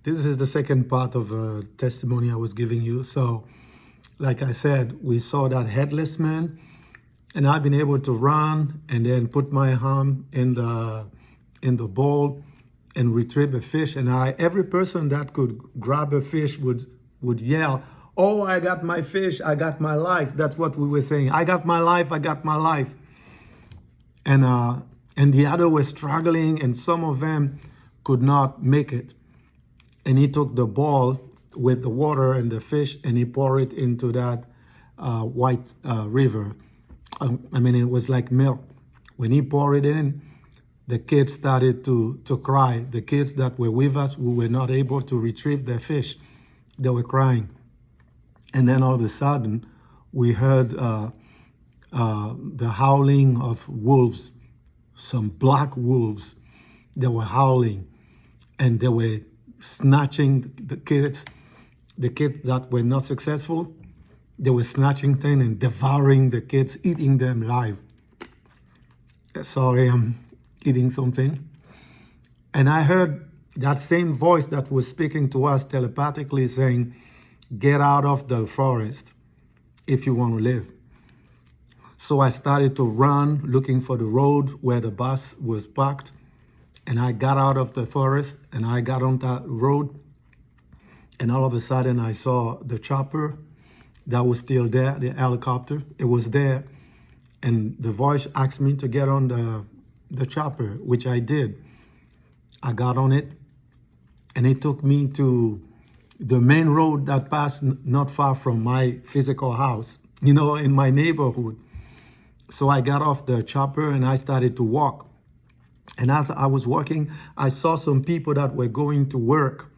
This is the second part of a testimony I was giving you. So, like I said, we saw that headless man, and I've been able to run and then put my arm in the bowl and retrieve a fish. And every person that could grab a fish would yell, "Oh, I got my fish, I got my life." That's what we were saying. I got my life, I got my life. And the other were struggling, and some of them could not make it. And he took the bowl with the water and the fish, and he poured it into that white river. It was like milk. When he poured it in, the kids started to cry. The kids that were with us, who were not able to retrieve their fish, they were crying. And then all of a sudden, we heard the howling of wolves, some black wolves. They were howling, and they were snatching the kids that were not successful. They were snatching them and devouring the kids, eating them live. Sorry, I'm eating something. And I heard that same voice that was speaking to us telepathically saying, "Get out of the forest if you want to live." So I started to run, looking for the road where the bus was parked. And I got out of the forest and I got on that road. And all of a sudden I saw the chopper that was still there, the helicopter. It was there. And the voice asked me to get on the chopper, which I did. I got on it, and it took me to the main road that passed not far from my physical house, in my neighborhood. So I got off the chopper and I started to walk. And as I was walking, I saw some people that were going to work,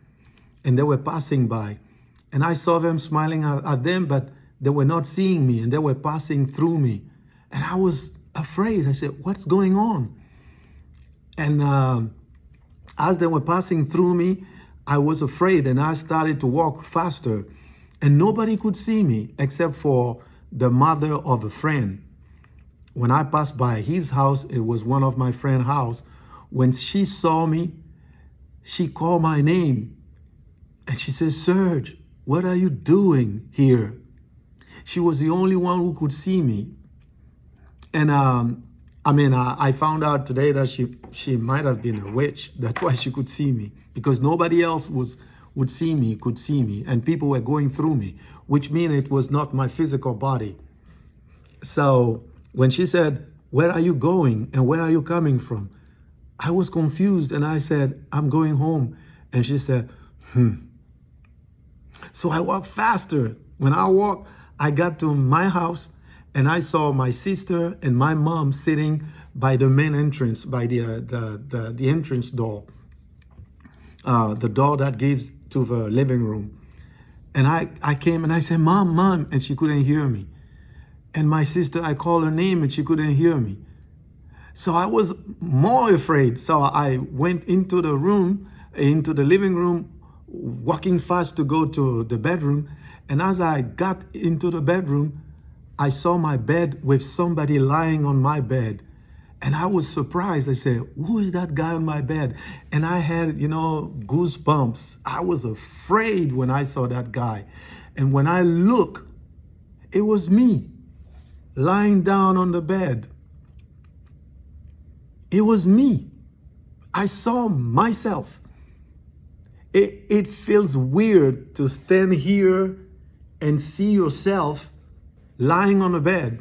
and they were passing by. And I saw them smiling at them, but they were not seeing me, and they were passing through me. And I was afraid. I said, "What's going on?" And as they were passing through me, I was afraid, and I started to walk faster. And nobody could see me except for the mother of a friend. When I passed by his house, it was one of my friend's house. When she saw me, she called my name. And she said, "Serge, what are you doing here?" She was the only one who could see me. And I found out today that she might have been a witch. That's why she could see me, because nobody else could see me, and people were going through me, which means it was not my physical body. So when she said, "Where are you going and where are you coming from?" I was confused, and I said, "I'm going home." And she said, So I walked faster. When I walked, I got to my house, and I saw my sister and my mom sitting by the main entrance, by the entrance door, the door that gives to the living room. And I came and I said, "Mom, Mom," and she couldn't hear me. And my sister, I called her name and she couldn't hear me. So I was more afraid. So I went into the living room, walking fast to go to the bedroom. And as I got into the bedroom, I saw my bed with somebody lying on my bed. And I was surprised. I said, "Who is that guy on my bed?" And I had, goosebumps. I was afraid when I saw that guy. And when I looked, it was me lying down on the bed. It was me. I saw myself. It feels weird to stand here and see yourself lying on a bed.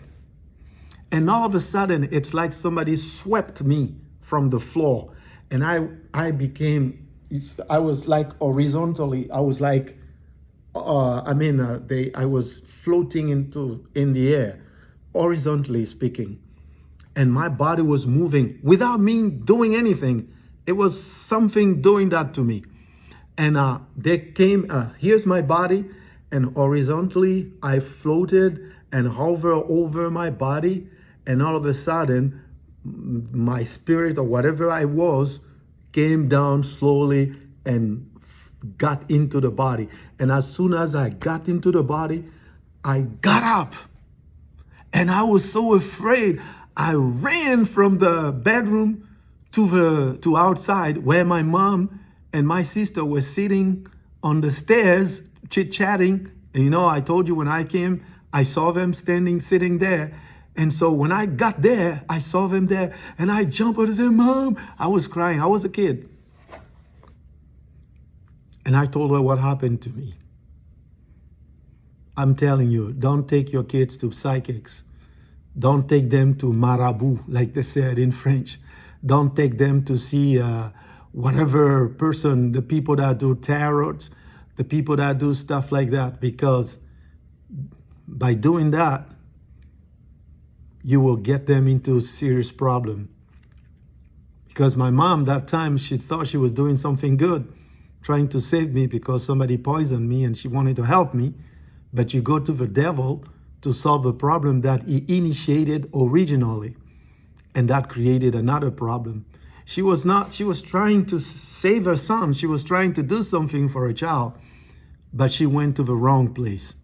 And all of a sudden, it's like somebody swept me from the floor. And I was like horizontally, I was like, I was floating in the air, horizontally speaking. And my body was moving without me doing anything. It was something doing that to me. And they came, here's my body, and horizontally I floated and hovered over my body. And all of a sudden, my spirit or whatever I was came down slowly and got into the body. And as soon as I got into the body, I got up. And I was so afraid. I ran from the bedroom to outside where my mom and my sister was sitting on the stairs chit-chatting. And I told you when I came, I saw them sitting there. And so when I got there, I saw them there, and I jumped up and said, Mom, I was crying. I was a kid. And I told her what happened to me. I'm telling you, don't take your kids to psychics. Don't take them to marabout, like they said in French. Don't take them to see whatever person, the people that do tarot, the people that do stuff like that, because by doing that, you will get them into a serious problem. Because my mom, that time, she thought she was doing something good, trying to save me because somebody poisoned me and she wanted to help me. But you go to the devil to solve a problem that he initiated originally. And that created another problem. She was trying to save her son. She was trying to do something for her child. But she went to the wrong place.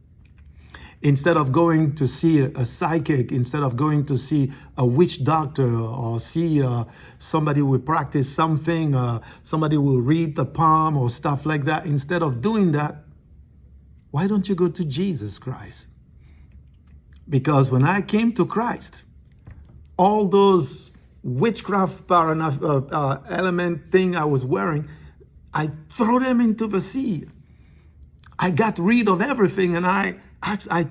Instead of going to see a psychic, instead of going to see a witch doctor or see somebody who will practice something, somebody will read the palm or stuff like that, instead of doing that, why don't you go to Jesus Christ? Because when I came to Christ, all those witchcraft element thing I was wearing, I threw them into the sea. I got rid of everything, and I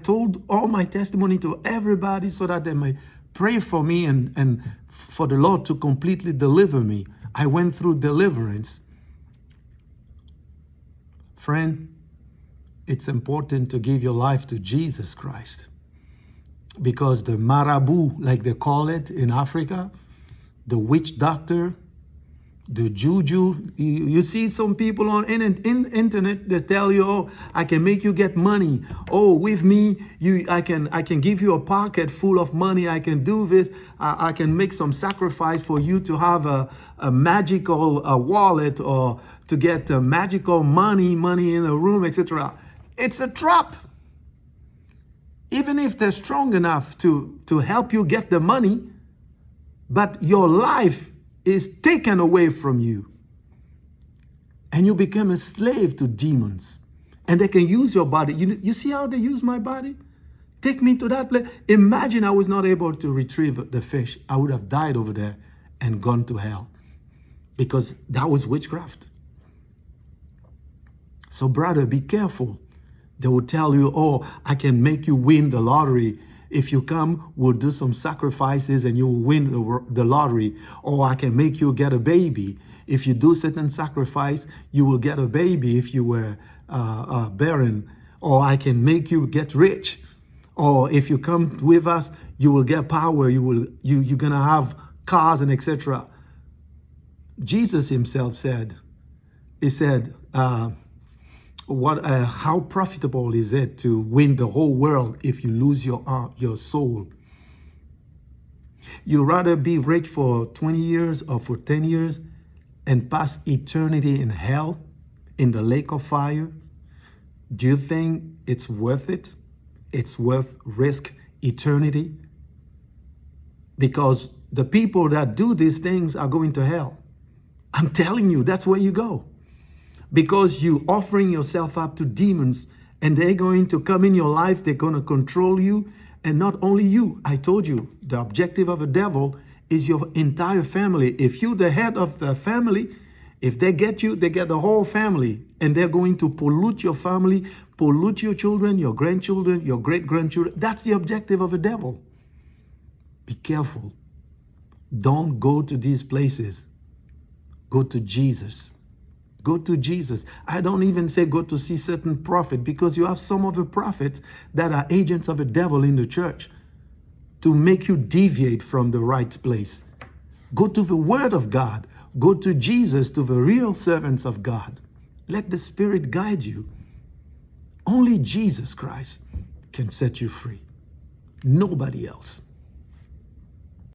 told all my testimony to everybody so that they may pray for me and for the Lord to completely deliver me. I went through deliverance. Friend, it's important to give your life to Jesus Christ. Because the marabout, like they call it in Africa, the witch doctor, the juju, you see some people on internet, they tell you, oh, I can make you get money. Oh, with me, I can give you a pocket full of money. I can do this. I can make some sacrifice for you to have a magical wallet, or to get magical money in a room, etc. It's a trap. Even if they're strong enough to help you get the money, but your life is taken away from you. And you become a slave to demons. And they can use your body. You see how they use my body? Take me to that place. Imagine I was not able to retrieve the fish. I would have died over there and gone to hell. Because that was witchcraft. So brother, be careful. They will tell you, oh, I can make you win the lottery. If you come, we'll do some sacrifices and you will win the lottery. Or I can make you get a baby. If you do certain sacrifice, you will get a baby if you were barren. Or I can make you get rich. Or if you come with us, you will get power. You're gonna have cars and etc. Jesus himself said, he said, how profitable is it to win the whole world if you lose your soul? You'd rather be rich for 20 years or for 10 years and pass eternity in hell, in the lake of fire? Do you think it's worth it? It's worth risk eternity? Because the people that do these things are going to hell. I'm telling you, that's where you go. Because you're offering yourself up to demons, and they're going to come in your life, they're going to control you, and not only you. I told you, the objective of the devil is your entire family. If you're the head of the family, if they get you, they get the whole family, and they're going to pollute your family, pollute your children, your grandchildren, your great-grandchildren. That's the objective of the devil. Be careful. Don't go to these places. Go to Jesus. Go to Jesus. I don't even say go to see certain prophet, because you have some of the prophets that are agents of the devil in the church to make you deviate from the right place. Go to the Word of God. Go to Jesus, to the real servants of God. Let the Spirit guide you. Only Jesus Christ can set you free. Nobody else.